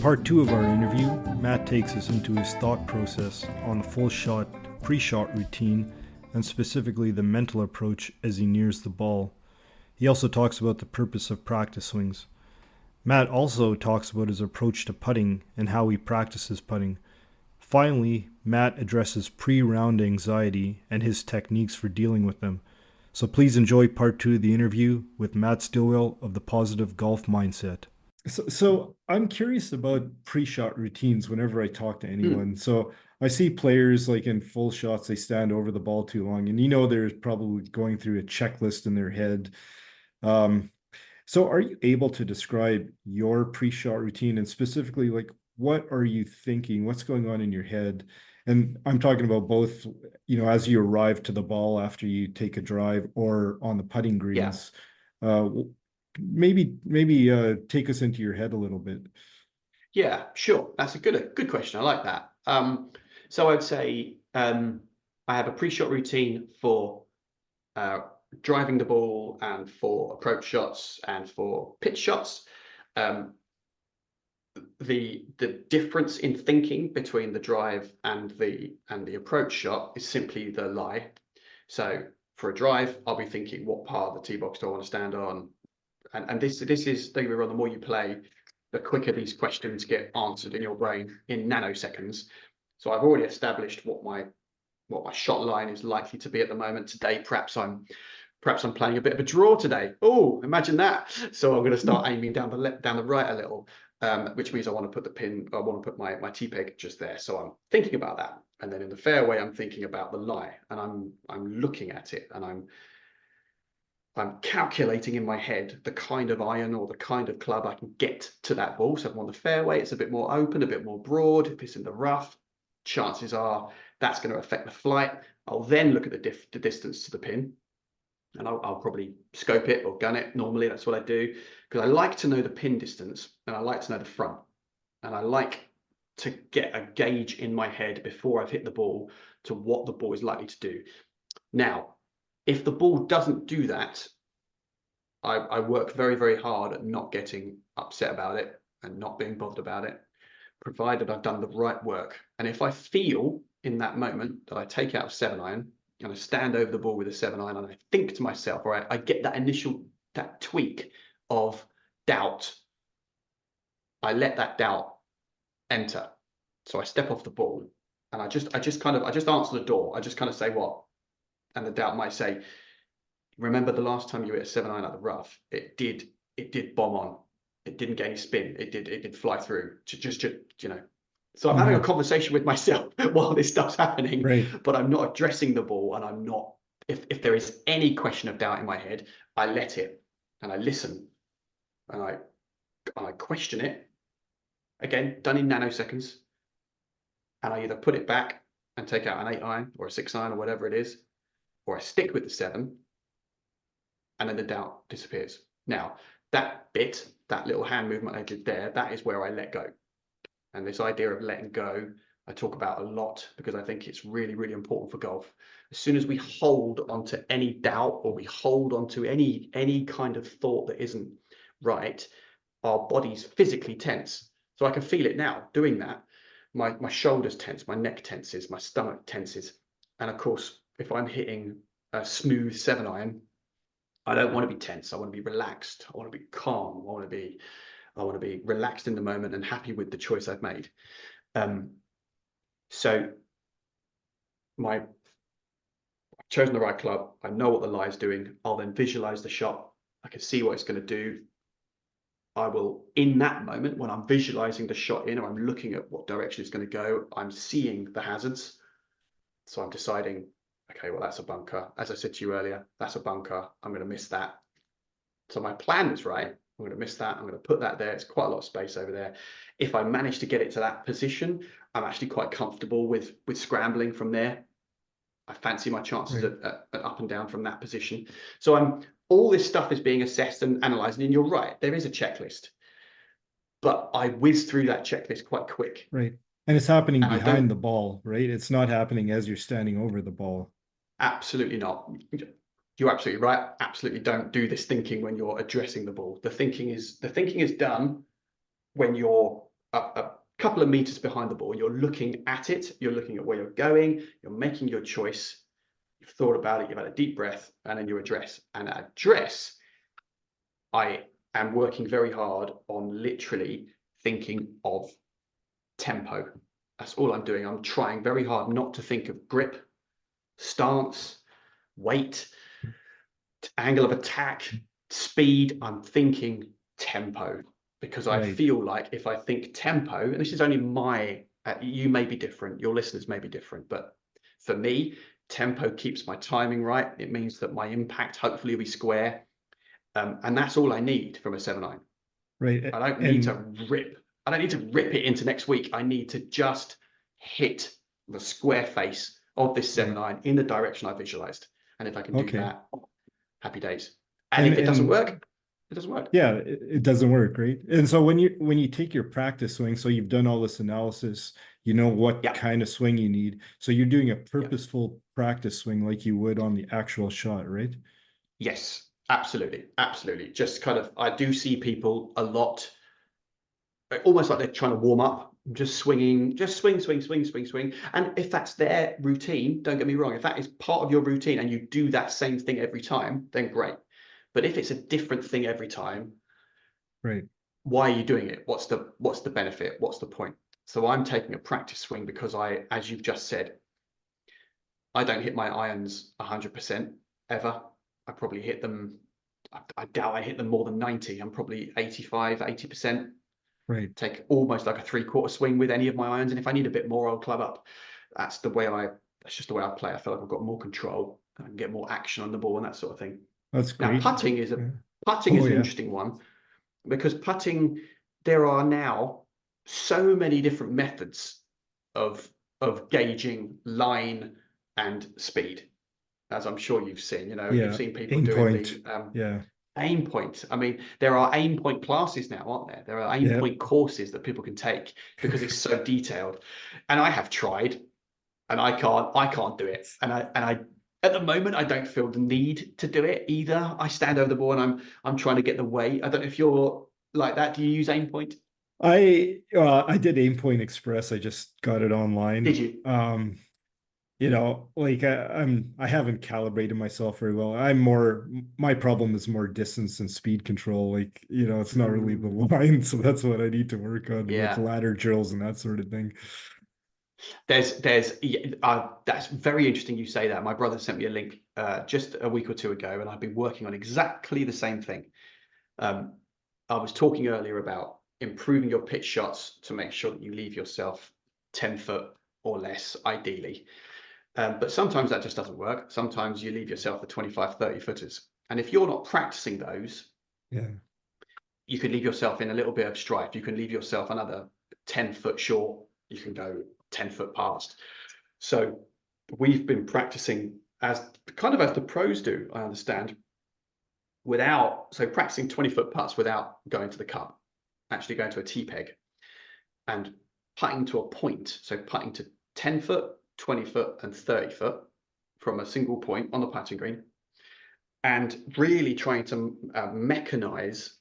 part two of our interview, Matt takes us into his thought process on the full shot, pre-shot routine, and specifically the mental approach as he nears the ball. He also talks about the purpose of practice swings. Matt also talks about his approach to putting and how he practices putting. Finally, Matt addresses pre-round anxiety and his techniques for dealing with them. So please enjoy part two of the interview with Matt Stilwell of the Positive Golf Mindset. So I'm curious about pre-shot routines whenever I talk to anyone. So I see players like in full shots, they stand over the ball too long, and they're probably going through a checklist in their head. So are you able to describe your pre-shot routine, and specifically, like, what are you thinking? What's going on in your head? And I'm talking about both, as you arrive to the ball after you take a drive or on the putting greens. Maybe take us into your head a little bit. Yeah, sure. That's a good question. I like that. So I'd say I have a pre-shot routine for driving the ball and for approach shots and for pitch shots. The difference in thinking between the drive and the approach shot is simply the lie. So for a drive, I'll be thinking, what part of the tee box do I want to stand on? And this is, don't get me wrong, the more you play, the quicker these questions get answered in your brain in nanoseconds. So I've already established what my shot line is likely to be at the moment. Today, perhaps I'm playing a bit of a draw today. Oh, imagine that! So I'm going to start aiming down the right a little, which means I want to put my tee peg just there. So I'm thinking about that, and then in the fairway, I'm thinking about the lie, and I'm looking at it, and I'm calculating in my head the kind of iron or the kind of club I can get to that ball. So if I'm on the fairway, it's a bit more open, a bit more broad. If it's in the rough, chances are that's going to affect the flight. I'll then look at the distance to the pin, and I'll probably scope it or gun it. Normally, that's what I do, because I like to know the pin distance and I like to know the front. And I like to get a gauge in my head before I've hit the ball to what the ball is likely to do. Now, if the ball doesn't do that, I work very, very hard at not getting upset about it and not being bothered about it, provided I've done the right work. And if I feel in that moment that I take out a 7-iron and I stand over the ball with a 7-iron and I think to myself, all right, I get that tweak of doubt, I let that doubt enter. So I step off the ball and I just answer the door. I just kind of say what? And the doubt might say, remember the last time you hit a 7-iron at the rough, it did bomb on. It didn't get any spin. It did fly through. So I'm having a conversation with myself while this stuff's happening, right. But I'm not addressing the ball, and I'm not. If there is any question of doubt in my head, I let it, and I listen, and I question it. Again, done in nanoseconds, and I either put it back and take out an 8-iron or a 6-iron or whatever it is, or I stick with the 7, and then the doubt disappears. Now, that little hand movement I did there, that is where I let go. And this idea of letting go, I talk about a lot because I think it's really, really important for golf. As soon as we hold onto any doubt or we hold onto any kind of thought that isn't right, our body's physically tense. So I can feel it now doing that. My shoulders tense, my neck tenses, my stomach tenses. And of course, if I'm hitting a smooth 7-iron, I don't want to be tense. I want to be relaxed. I want to be calm. I want to be relaxed in the moment and happy with the choice I've made. So I've chosen the right club. I know what the lie is doing. I'll then visualize the shot. I can see what it's going to do. I will, in that moment, when I'm visualizing the shot in, or I'm looking at what direction it's going to go, I'm seeing the hazards. So I'm deciding, okay, well, that's a bunker. As I said to you earlier, that's a bunker. I'm going to miss that. So my plan is right. I'm going to miss that. I'm going to put that there. It's quite a lot of space over there. If I manage to get it to that position, I'm actually quite comfortable with scrambling from there. I fancy my chances at up and down from that position. So all this stuff is being assessed and analysed. And you're right, there is a checklist. But I whiz through that checklist quite quick. Right. And it's happening behind the ball, right? It's not happening as you're standing over the ball. Absolutely not. You're absolutely right. Absolutely don't do this thinking when you're addressing the ball. The thinking is done when you're a couple of meters behind the ball. You're looking at it. You're looking at where you're going. You're making your choice. You've thought about it. You've had a deep breath, and then you address. And at address, I am working very hard on literally thinking of tempo. That's all I'm doing. I'm trying very hard not to think of grip, stance, weight, angle of attack, speed. I'm thinking tempo because I Right. feel like if I think tempo, and this is only you may be different, your listeners may be different, but for me, tempo keeps my timing right. It means that my impact hopefully will be square. And that's all I need from a 7-9. Right. I don't need to And rip. I don't need to rip it into next week. I need to just hit the square face of this right. 7-9 in the direction I visualized. And if I can do Okay. that, happy days. And And if it doesn't and work, it doesn't work. yeah, it doesn't work, right? And so when you take your practice swing, so you've done all this analysis, you know what Yeah, kind of swing you need. So you're doing a yeah, purposeful practice swing like you would on the actual shot, right? yes, absolutely, absolutely. Just kind of, I do see people a lot, almost like they're trying to warm up, just swinging, just swing, swing, swing, swing, swing. And if that's their routine, don't get me wrong, if that is part of your routine and you do that same thing every time, then great. But if it's a different thing every time, Right. why are you doing it? What's the benefit? What's the point? So I'm taking a practice swing because as you've just said, I don't hit my irons 100% ever. I probably hit them, I doubt I hit them more than 90. I'm probably 85, 80%. Right. Take almost like a 3/4 swing with any of my irons. And if I need a bit more, I'll club up. That's just the way I play. I feel like I've got more control. I can get more action on the ball and that sort of thing. That's Now, great. Yeah. putting Oh is an yeah. interesting one because putting, there are now so many different methods of gauging line and speed, as I'm sure you've seen. You've Yeah. seen people Aim doing point. the Yeah. aim point. I mean, there are aim point classes now, aren't there? There are aim Yeah. point courses that people can take because it's so detailed. And I have tried, and I can't do it. And I at the moment I don't feel the need to do it either. I stand over the ball and I'm trying to get the weight. I don't know if you're like that. Do you use aim point? I did Aim Point Express. I just got it Did online. you? Like I haven't calibrated myself very well. I'm more My problem is more distance and speed control. Like, it's not really the Mm, line, so that's what I need to work on with yeah. ladder drills and that sort of thing. That's very interesting you say that. My brother sent me a link just a week or two ago, and I've been working on exactly the same thing. Um, I was talking earlier about improving your pitch shots to make sure that you leave yourself 10 foot or less, ideally. But sometimes that just doesn't work. Sometimes you leave yourself the 25, 30 footers. And if you're not practicing those, Yeah. you could leave yourself in a little bit of strife. You can leave yourself another 10 foot short. You can go 10 foot past. So we've been practicing as the pros do, I understand, practicing 20-foot putts without going to the cup, actually going to a tee peg and putting to a point. So putting to 10 foot, 20 foot, and 30 foot from a single point on the putting green, and really trying to mechanize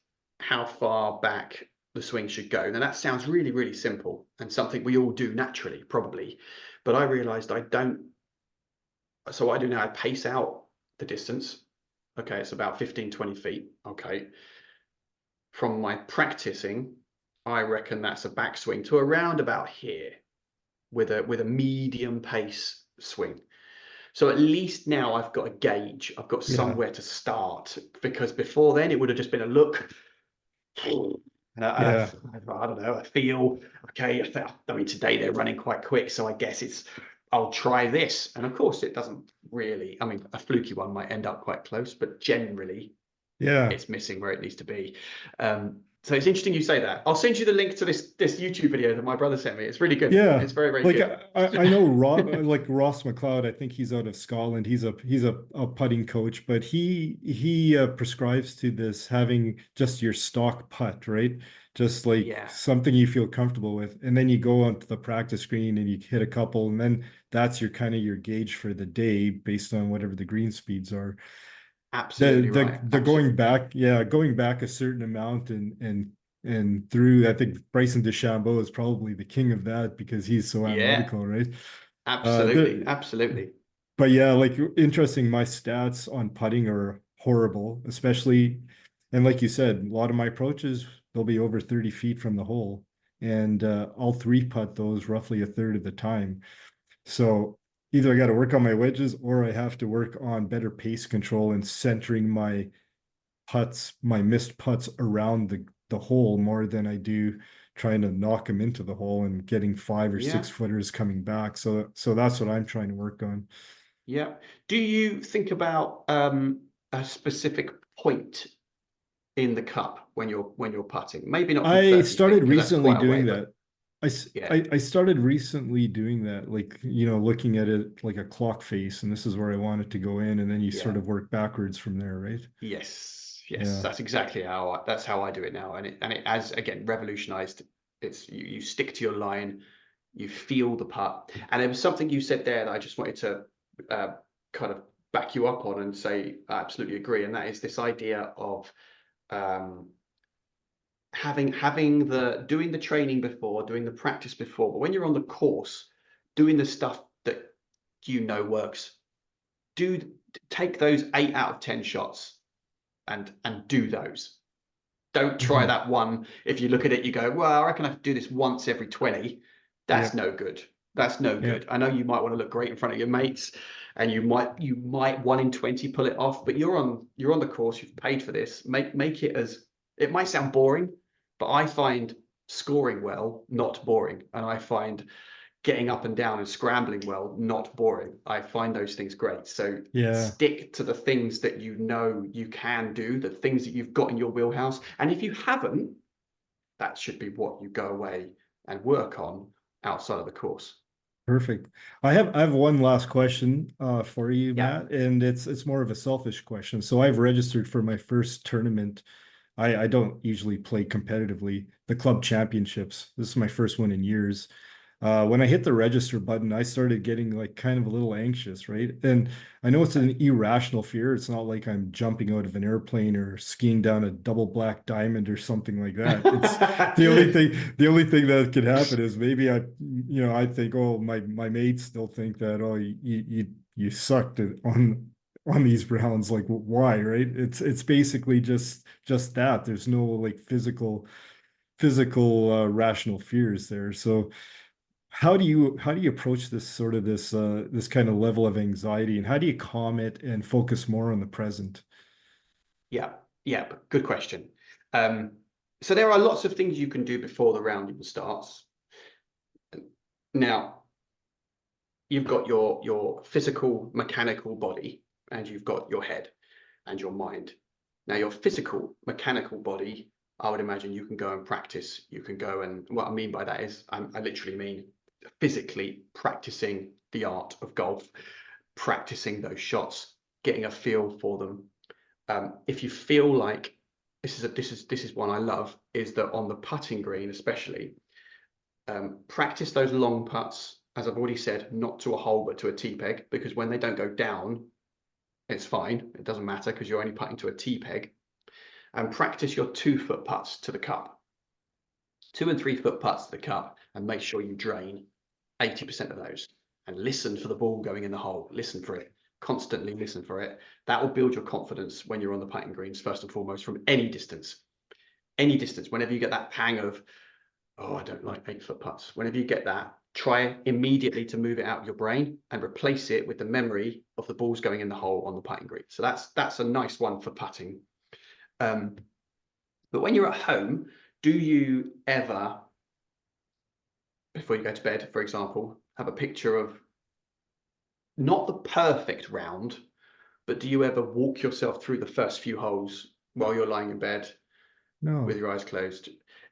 how far back the swing should go. Now that sounds really, really simple and something we all do naturally, probably, but I realized I don't. So what I do now, I pace out the distance. Okay, it's about 15, 20 feet. Okay. From my practicing, I reckon that's a backswing to around about here with a medium pace swing. So at least now I've got a gauge. I've got Yeah. somewhere to start, because before then it would have just been a look. Yeah. I don't know. I feel okay. I mean, today they're running quite quick, so I guess I'll try this. And of course, it doesn't really. I mean, a fluky one might end up quite close, but generally, Yeah. it's missing where it needs to be. So it's interesting you say that. I'll send you the link to this YouTube video that my brother sent me. It's really good. Yeah, It's very, very like good. I know like Ross McLeod. I think he's out of Scotland. He's a putting coach, but he prescribes to this having just your stock putt, right? Just like Yeah, something you feel comfortable with, and then you go onto the practice screen and you hit a couple, and then that's your kind of your gauge for the day based on whatever the green speeds are. The absolutely the right. the Absolutely. going back a certain amount and And through, I think Bryson DeChambeau is probably the king of that because he's so Yeah, analytical, right? absolutely, absolutely. But yeah, like interesting, my stats on putting are horrible, especially, and like you said, a lot of my approaches, they'll be over 30 feet from the hole. And I'll three putt those roughly a third of the time. So either I got to work on my wedges or I have to work on better pace control and centering my putts, my missed putts around the hole more than I do trying to knock them into the hole and getting 5 or 6 Yeah, footers coming back. So that's what I'm trying to work on. yeah. Do you think about a specific point in the cup when you're putting? Maybe not from I 30 feet started because that's recently quite a way, doing but that. I, s- yeah, I started recently doing that, like, looking at it like a clock face, and this is where I want it to go in, and then you sort yeah. of work backwards from there, right? Yes, yes, Yeah. that's exactly that's how I do it now, and it has again revolutionized. It's you stick to your line, you feel the putt, and there was something you said there that I just wanted to kind of back you up on and say I absolutely agree, and that is this idea of um, having the doing the training before, doing the practice before, but when you're on the course, doing the stuff that works. Do take those 8 out of 10 shots and do those. Don't try Mhm. that one. If you look at it, you go, well, I reckon I have to do this once every 20. Yeah. That's no good. That's no Yeah. good. I know you might want to look great in front of your mates, and you might 1 in 20 pull it off, but you're on the course. You've paid for this. Make it as it might sound boring, but I find scoring well not boring, and I find getting up and down and scrambling well, not boring. I find those things great. So Yeah. stick to the things that you know you can do, the things that you've got in your wheelhouse. And if you haven't, that should be what you go away and work on outside of the course. Perfect. I have one last question for you, Yeah. Matt, and it's more of a selfish question. So I've registered for my first tournament. I don't usually play competitively, the club championships. This is my first one in years. When I hit the register button, I started getting like kind of a little anxious, right? And I know it's an irrational fear. It's not like I'm jumping out of an airplane or skiing down a double black diamond or something like that. It's the only thing that could happen is maybe I think, oh, my mates still think that, oh, you sucked on these rounds. Like, why, right? It's basically just that. There's no like physical rational fears there. So how do you approach this kind of level of anxiety, and how do you calm it and focus more on the present? Yeah. Yeah. Good question. Um, so there are lots of things you can do before the round even starts. Now, you've got your physical mechanical body, and you've got your head and your mind. Now, your physical mechanical body, I would imagine you can go and practice. You can go, and what I mean by that is I literally mean physically practicing the art of golf, practicing those shots, getting a feel for them. If you feel like this is one I love, is that on the putting green especially, practice those long putts, as I've already said, not to a hole, but to a tee peg, because when they don't go down, it's fine. It doesn't matter because you're only putting to a tee peg. And practice your 2 foot putts to the cup, 2 and 3 foot putts to the cup, and make sure you drain 80% of those. And listen for the ball going in the hole. Listen for it. Constantly listen for it. That will build your confidence when you're on the putting greens, first and foremost, from any distance. Any distance, whenever you get that pang of, oh, I don't like 8 foot putts. Whenever you get that, try immediately to move it out of your brain and replace it with the memory of the balls going in the hole on the putting green. So that's a nice one for putting. Um, but when you're at home, do you ever, before you go to bed, for example, have a picture of not the perfect round, but do you ever walk yourself through the first few holes while you're lying in bed with No, your eyes closed?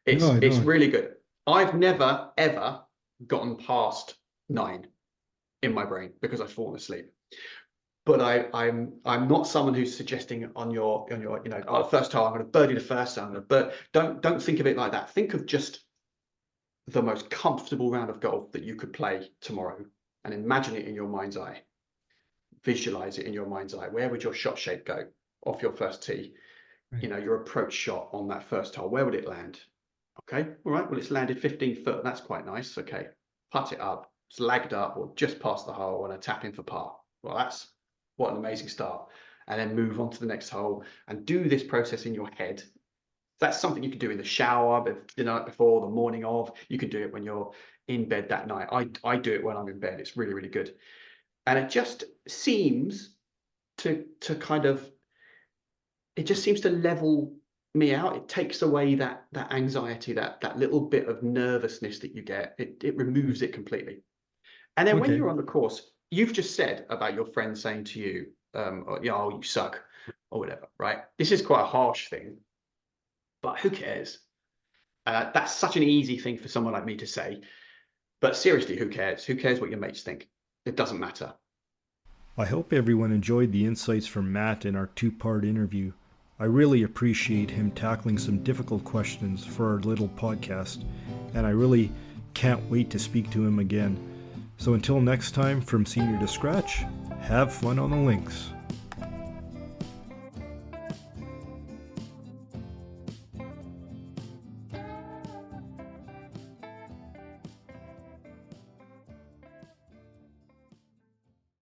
no, I It's don't. really good. I've never ever gotten past 9 in my brain because I've fallen asleep. But I'm not someone who's suggesting on your oh, the first hole I'm going to birdie the first, I'm going to but don't think of it like that. Think of just the most comfortable round of golf that you could play tomorrow, and imagine it in your mind's eye. Visualize it in your mind's eye. Where would your shot shape go off your first tee? Right. Your approach shot on that first hole. Where would it land? Okay, all right, well, it's landed 15 foot. That's quite nice. Okay, putt it up. It's lagged up or just past the hole and a tap in for par. Well, that's what an amazing start. And then move on to the next hole and do this process in your head. That's something you can do in the shower, the night before, the morning of. You can do it when you're in bed that night. I do it when I'm in bed. It's really, really good. And it just seems to kind of, it just seems to level me out. It takes away that anxiety, that little bit of nervousness that you get. It removes it completely. And then when Okay. you're on the course, you've just said about your friend saying to you, oh, you suck, or whatever, right? This is quite a harsh thing, but who cares? That's such an easy thing for someone like me to say. But seriously, who cares? Who cares what your mates think? It doesn't matter. I hope everyone enjoyed the insights from Matt in our 2-part interview. I really appreciate him tackling some difficult questions for our little podcast, and I really can't wait to speak to him again. So until next time, from Senior to Scratch, have fun on the links.